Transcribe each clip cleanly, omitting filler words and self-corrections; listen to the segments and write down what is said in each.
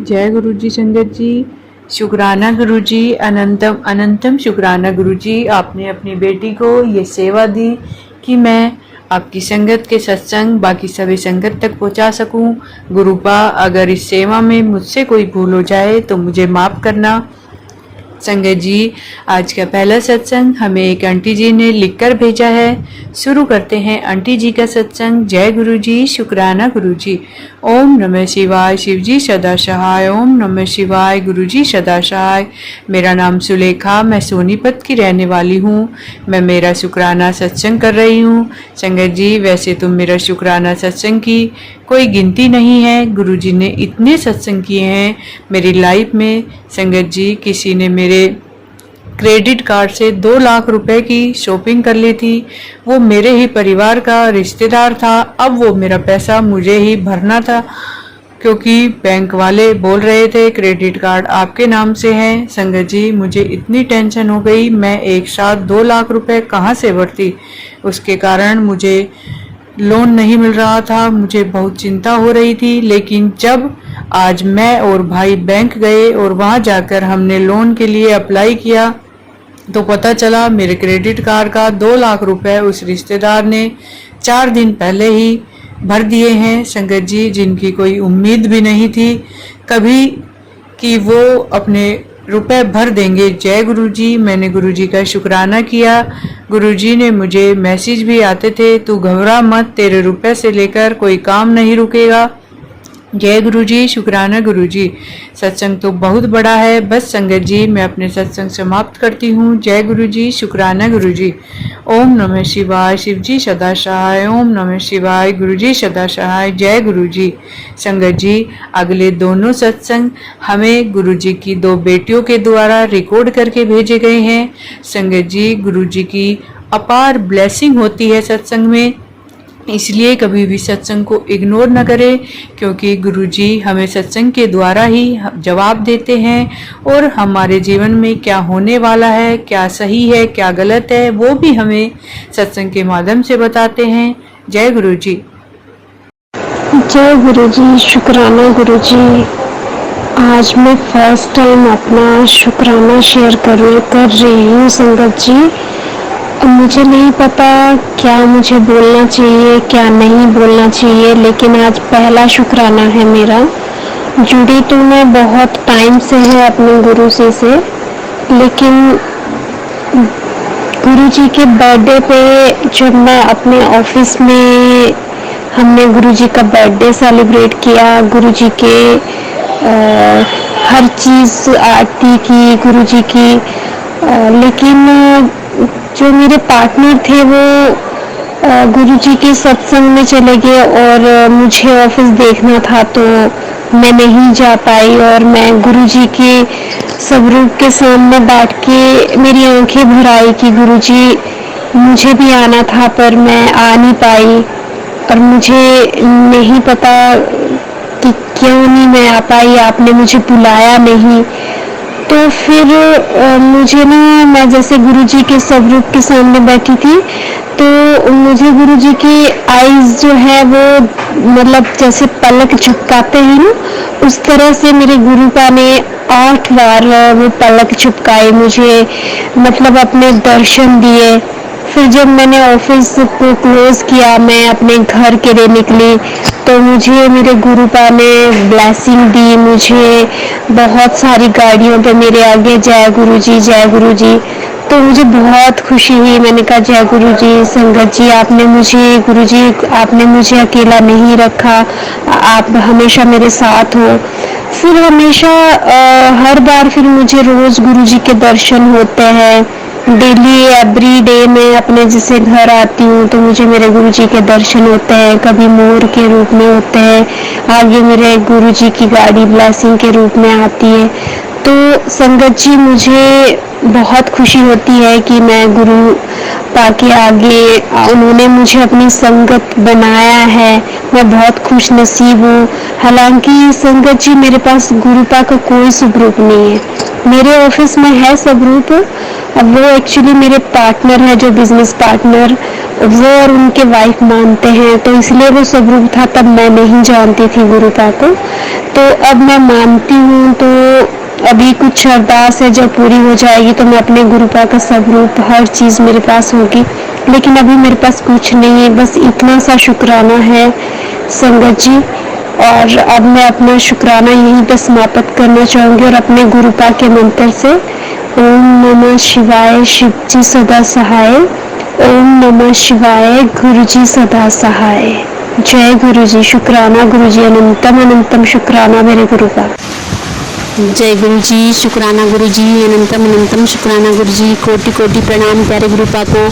जय गुरु जी संगत जी। शुक्राना गुरु जी, अनंतम अनंतम शुक्राना गुरु जी। आपने अपनी बेटी को ये सेवा दी कि मैं आपकी संगत के सत्संग बाकी सभी संगत तक पहुंचा सकूं। गुरुपा, अगर इस सेवा में मुझसे कोई भूल हो जाए तो मुझे माफ करना। संगत जी, आज का पहला सत्संग हमें एक आंटी जी ने लिखकर भेजा है। शुरू करते हैं आंटी जी का सत्संग। जय गुरु जी, शुक्राना गुरु जी। ओम नमः शिवाय, शिव जी सदा सहाय। ओम नमः शिवाय, गुरु जी सदा सहाय। मेरा नाम सुलेखा, मैं सोनीपत की रहने वाली हूँ। मैं मेरा शुक्राना सत्संग कर रही हूँ। संगत जी, वैसे तो मेरा शुक्राना सत्संग की कोई गिनती नहीं है। गुरु जी ने इतने सत्संग किए हैं मेरी लाइफ में। संगत जी, किसी ने मेरे क्रेडिट कार्ड से 2 लाख रुपए की शॉपिंग कर ली थी। वो मेरे ही परिवार का रिश्तेदार था। अब वो मेरा पैसा मुझे ही भरना था, क्योंकि बैंक वाले बोल रहे थे क्रेडिट कार्ड आपके नाम से है। संगत जी, मुझे इतनी टेंशन हो गई, मैं एक साथ 2 लाख रुपए कहाँ से भरती। उसके कारण मुझे लोन नहीं मिल रहा था। मुझे बहुत चिंता हो रही थी। लेकिन जब आज मैं और भाई बैंक गए और वहां जाकर हमने लोन के लिए अप्लाई किया तो पता चला मेरे क्रेडिट कार्ड का 2 लाख रुपए उस रिश्तेदार ने 4 दिन पहले ही भर दिए हैं। संगत जी, जिनकी कोई उम्मीद भी नहीं थी कभी कि वो अपने रुपए भर देंगे। जय गुरु जी। मैंने गुरु जी का शुक्राना किया। गुरु जी ने मुझे मैसेज भी आते थे, तू घबरा मत, तेरे रुपए से लेकर कोई काम नहीं रुकेगा। जय गुरु जी, शुक्राना गुरु जी। सत्संग तो बहुत बड़ा है। बस संगत जी, मैं अपने सत्संग समाप्त करती हूँ। जय गुरु जी, शुक्राना गुरु जी। ओम नमः शिवाय, शिव जी सदा सहाय। ओम नमः शिवाय, गुरु जी सदा सहाय। जय गुरु जी। संगत जी, अगले दोनों सत्संग हमें गुरु जी की 2 बेटियों के द्वारा रिकॉर्ड करके भेजे गए हैं। संगत जी, गुरु जी की अपार ब्लेसिंग होती है सत्संग में, इसलिए कभी भी सत्संग को इग्नोर न करें, क्योंकि गुरुजी हमें सत्संग के द्वारा ही जवाब देते हैं और हमारे जीवन में क्या होने वाला है, क्या सही है, क्या गलत है, वो भी हमें सत्संग के माध्यम से बताते हैं। जय गुरुजी। जय गुरुजी, शुक्राना गुरुजी। आज मैं फर्स्ट टाइम अपना शुक्राना शेयर कर रही हूँ संगत जी। मुझे नहीं पता क्या मुझे बोलना चाहिए, क्या नहीं बोलना चाहिए, लेकिन आज पहला शुक्राना है मेरा। जुड़ी तो मैं बहुत टाइम से है अपने गुरु जी से, लेकिन गुरु जी के बर्थडे पे जब मैं अपने ऑफिस में हमने गुरु जी का बर्थडे सेलिब्रेट किया, गुरु जी के हर चीज़ आरती की गुरु जी की, लेकिन जो मेरे पार्टनर थे वो गुरु जी के सत्संग में चले गए और मुझे ऑफिस देखना था तो मैं नहीं जा पाई। और मैं गुरु जी के स्वरूप के सामने बैठ के मेरी आंखें भर आई कि गुरु जी मुझे भी आना था पर मैं आ नहीं पाई, और मुझे नहीं पता कि क्यों नहीं मैं आ पाई, आपने मुझे बुलाया नहीं। तो फिर मुझे ना, मैं जैसे गुरुजी के स्वरूप के सामने बैठी थी तो मुझे गुरुजी की आईज जो है वो मतलब जैसे पलक झपकाते हैं ना, उस तरह से मेरे गुरुपा ने 8 बार वो पलक झपकाई, मुझे मतलब अपने दर्शन दिए। फिर जब मैंने ऑफिस को क्लोज किया, मैं अपने घर के लिए निकली तो मुझे मेरे गुरुपा ने ब्लेसिंग दी। मुझे बहुत सारी गाड़ियों पे मेरे आगे जय गुरु जी, जय गुरु जी। तो मुझे बहुत खुशी हुई। मैंने कहा जय गुरु जी, संगत जी आपने मुझे, गुरु जी आपने मुझे अकेला नहीं रखा, आप हमेशा मेरे साथ हो। फिर हमेशा हर बार फिर मुझे रोज गुरु जी के दर्शन होते हैं। डेली एवरी डे मैं अपने जैसे घर आती हूँ तो मुझे मेरे गुरु जी के दर्शन होते हैं। कभी मोर के रूप में होते हैं, आगे मेरे गुरु जी की गाड़ी ब्लेसिंग के रूप में आती है। तो संगत जी, मुझे बहुत खुशी होती है कि मैं गुरु पाके आगे उन्होंने मुझे अपनी संगत बनाया है। मैं बहुत खुश नसीब हूँ। हालांकि संगत जी, मेरे पास गुरु पा का कोई स्वरूप नहीं है। मेरे ऑफिस में है स्वरूप, अब वो एक्चुअली मेरे पार्टनर है, जो बिजनेस पार्टनर, वो और उनके वाइफ मानते हैं, तो इसलिए वो स्वरूप था। तब मैं नहीं जानती थी गुरु पा को, तो अब मैं मानती हूँ। तो अभी कुछ अरदास है, जब पूरी हो जाएगी तो मैं अपने गुरु पा का स्वरूप, हर चीज़ मेरे पास होगी। लेकिन अभी मेरे पास कुछ नहीं है, बस इतना सा शुक्राना है संगत जी। और अब मैं अपना शुक्राना यहीं पर समाप्त करना चाहूँगी और अपने गुरु पा के मंत्र से ओम नमः शिवाय, शिव जी सदा सहाय। ओम नमः शिवाय, गुरु जी सदा सहाय। जय गुरु जी। शुक्राना गुरु जी, अनंतम अनंतम शुक्राना मेरे गुरु पा। जय गुरु जी, शुक्राना गुरु जी, अनंतम अनंतम शुक्राना गुरु जी। कोटि कोटि प्रणाम प्यारे गुरु पा को।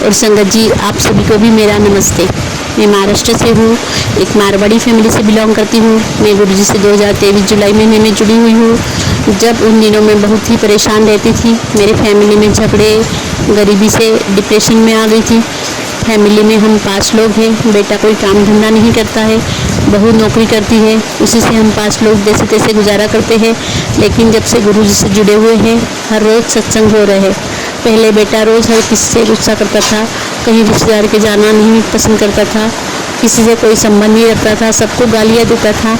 और संगत जी, आप सभी को भी मेरा नमस्ते। मैं महाराष्ट्र से हूँ, एक मारवाड़ी फैमिली से बिलोंग करती हूँ। मैं गुरु जी से 2023 जुलाई महीने में जुड़ी हुई हूँ। जब उन दिनों में बहुत ही परेशान रहती थी। मेरे फैमिली में झगड़े, गरीबी से डिप्रेशन में आ गई थी। फैमिली में हम 5 लोग हैं। बेटा कोई काम धंधा नहीं करता है, बहू नौकरी करती है, उसी से हम 5 लोग जैसे तैसे गुजारा करते हैं। लेकिन जब से गुरु जी से जुड़े हुए हैं, हर रोज़ सत्संग हो रहे हैं। पहले बेटा रोज़ हर किसी से गुस्सा करता था, कहीं रिश्तेदार के जाना नहीं पसंद करता था, किसी से कोई संबंध नहीं रखता था, सबको गालियाँ देता था।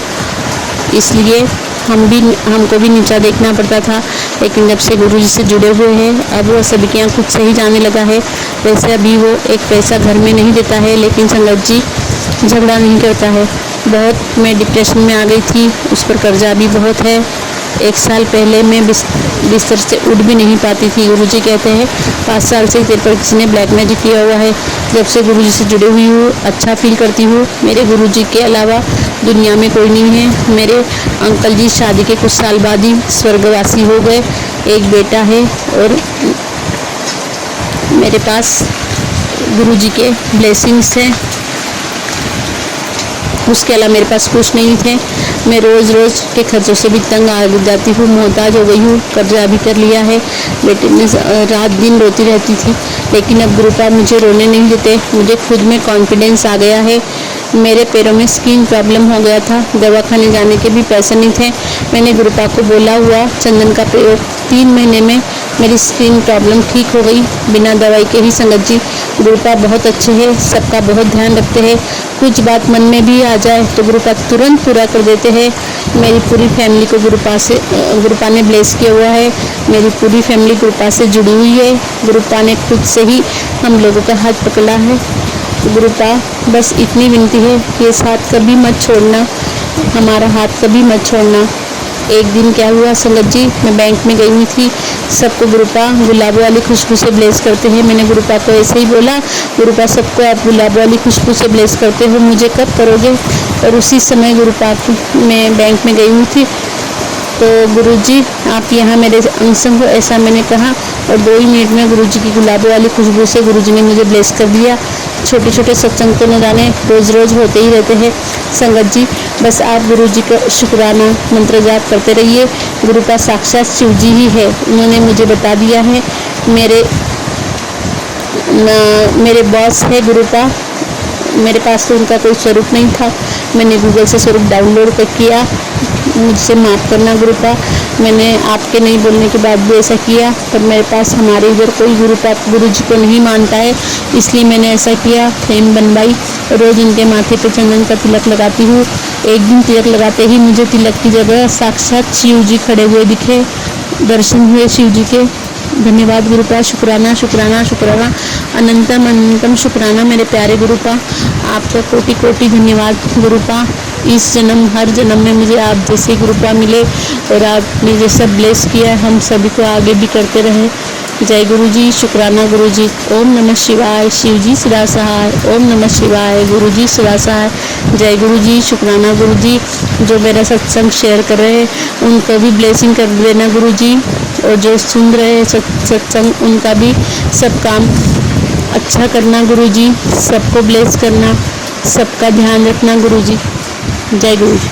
इसलिए हमको भी नीचा देखना पड़ता था। लेकिन जब से गुरु जी से जुड़े हुए हैं, अब वो सभी के यहाँ खुद से ही जाने लगा है। वैसे अभी वो एक पैसा घर में नहीं देता है, लेकिन संगत जी झगड़ा नहीं करता है। बहुत मैं डिप्रेशन में आ गई थी, उस पर कर्जा भी बहुत है। 1 साल पहले मैं बिस्तर से उठ भी नहीं पाती थी। गुरुजी कहते हैं 5 साल से तेरे पर किसी ने ब्लैक मैजिक किया हुआ है। जब से गुरुजी से जुड़ी हुई हूँ, अच्छा फील करती हूँ। मेरे गुरुजी के अलावा दुनिया में कोई नहीं है। मेरे अंकल जी शादी के कुछ साल बाद ही स्वर्गवासी हो गए। एक बेटा है और मेरे पास गुरुजी के ब्लेसिंग्स हैं। उसके अलावा मेरे पास कुछ नहीं थे। मैं रोज़ के खर्चों से भी तंग आ जाती हूँ, मोहताज हो गई हूँ। कर्जा भी कर लिया है। बेटे में रात दिन रोती रहती थी, लेकिन अब गुरु पा मुझे रोने नहीं देते। मुझे खुद में कॉन्फिडेंस आ गया है। मेरे पैरों में स्किन प्रॉब्लम हो गया था, दवाखाने जाने के भी पैसे नहीं थे। मैंने गुरु पा को बोला हुआ चंदन का प्रयोग, 3 महीने में मेरी स्किन प्रॉब्लम ठीक हो गई, बिना दवाई के ही। संगत जी, गुरु पा बहुत अच्छे हैं, सबका बहुत ध्यान रखते हैं। कुछ बात मन में भी आ जाए तो गुरु पा तुरंत पूरा कर देते हैं। मेरी पूरी फैमिली को गुरु पा ने ब्लेस किया हुआ है। मेरी पूरी फैमिली गुरु पा से जुड़ी हुई है। गुरु पा ने खुद से ही हम लोगों का हाथ पकड़ा है। गुरु पा, बस इतनी विनती है कि इस हाथ कभी मत छोड़ना, हमारा हाथ कभी मत छोड़ना। एक दिन क्या हुआ संगत जी, मैं बैंक में गई हुई थी। सबको गुरु पा गुलाब वाली खुशबू से ब्लेस करते हैं। मैंने गुरु पा को ऐसे ही बोला, गुरु पा सबको आप गुलाब वाली खुशबू से ब्लेस करते हो, मुझे कब करोगे? और उसी समय गुरु पा मैं बैंक में गई हुई थी। तो गुरुजी आप यहाँ मेरे अंग हो, ऐसा मैंने कहा। और 2 ही मिनट में गुरुजी की गुलाब वाली खुशबू से गुरुजी ने मुझे ब्लेस कर दिया। छोटे छोटे सत्संग तो न जाने रोज़ होते ही रहते हैं संगत जी। बस आप गुरुजी का शुक्राना मंत्र जाप करते रहिए। गुरु का साक्षात शिव जी ही है, उन्होंने मुझे बता दिया है। मेरे बॉस है गुरु पा। मेरे पास तो उनका कोई स्वरूप नहीं था। मैंने गूगल से स्वरूप डाउनलोड किया। मुझसे माफ़ करना गुरु पा, मैंने आपके नहीं बोलने के बाद भी ऐसा किया। पर मेरे पास हमारे इधर कोई गुरु जी को नहीं मानता है, इसलिए मैंने ऐसा किया। फ्रेम बनवाई, रोज़ उनके माथे पे चंदन का तिलक लगाती हूँ। एक दिन तिलक लगाते ही मुझे तिलक की जगह साक्षात शिव जी खड़े हुए दिखे, दर्शन हुए शिव जी के। धन्यवाद गुरु पा, शुक्राना शुक्राना शुक्राना, अनंतम अनंतम शुक्राना मेरे प्यारे गुरु पा। आपका कोटि कोटि धन्यवाद गुरु पा। इस जन्म हर जन्म में मुझे आप जैसे गुरु पा मिले और आपने जैसा ब्लेस किया, हम सभी को आगे भी करते रहे। जय गुरु जी, शुक्राना गुरु जी। ओम नमः शिवाय, शिव जी सदा सहाय। ओम नमः शिवाय, गुरु जी सदा सहाय। जय गुरु जी, शुक्राना गुरु जी। जो मेरा सत्संग शेयर कर रहे हैं उनको भी ब्लेसिंग कर देना गुरु जी, और जो सुन रहे हैं सत्संग उनका भी सब काम अच्छा करना गुरु जी, सबको ब्लेस करना, सबका ध्यान रखना गुरु जी। जय गुरु जी।